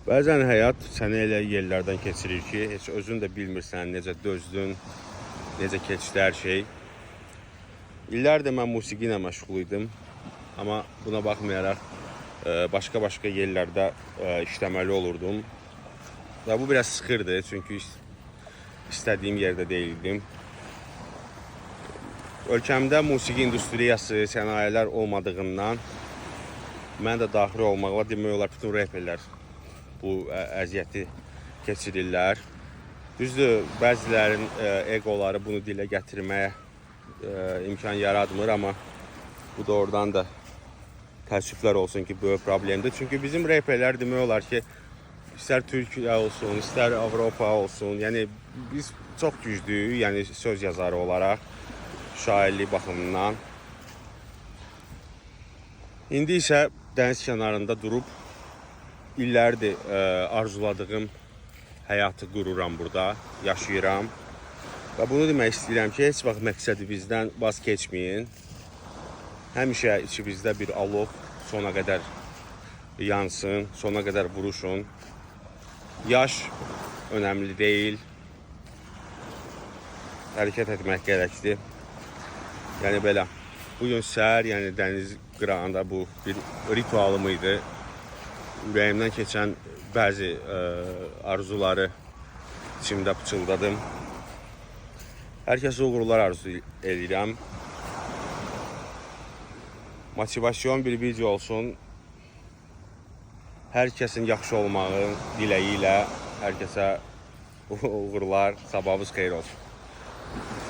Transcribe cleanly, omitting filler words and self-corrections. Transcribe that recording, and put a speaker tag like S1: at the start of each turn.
S1: Bəzən həyat səni elə yerlərdən keçirir ki, heç özün də bilmirsən necə dözdün, necə keçdi hər şey. İllərdir mən musiqi ilə məşğul idim, amma buna baxmayaraq başqa yerlərdə işləməli olurdum. Və bu biraz sıxırdı, çünki istədiyim yerdə deyildim. Ölkəmdə musiqi industriyası, sənayələr olmadığından mən də daxil olmaqla demək olar bütün reperlər bu əziyyəti keçirirlər. Düzdür, bəzilərin egoları bunu dilə gətirməyə imkan yaratmır, amma bu doğrudan da təəssüflər olsun ki, böyük problemdir. Çünki bizim reperlər demək olar ki, istər Türkiyə olsun, istər Avropa olsun, yəni biz çox güclüyük, yəni söz yazarı olaraq, şairlik baxımından. İndi isə dəniz kənarında durub illərdir arzuladığım həyatı qururam burada, yaşayıram. Və bunu demək istəyirəm ki, heç vaxt məqsədinizdən vaz keçməyin. Həmişə içinizdə bir alov sona qədər yansın, sona qədər vuruşun. Yaş önəmli deyil. Hərəkət etmək gərəkdir. Yəni belə. Bugün səhər, yəni dəniz qırağında bu bir ritualım idi. Ürəyimdən keçən bəzi arzuları içimdə pıçıldadım. Hər kəsə uğurlar arzu edirəm. Motivasyon bir video olsun. Hər kəsin yaxşı olmağı diləyi ilə hər kəsə uğurlar, sabahınız xeyir olsun.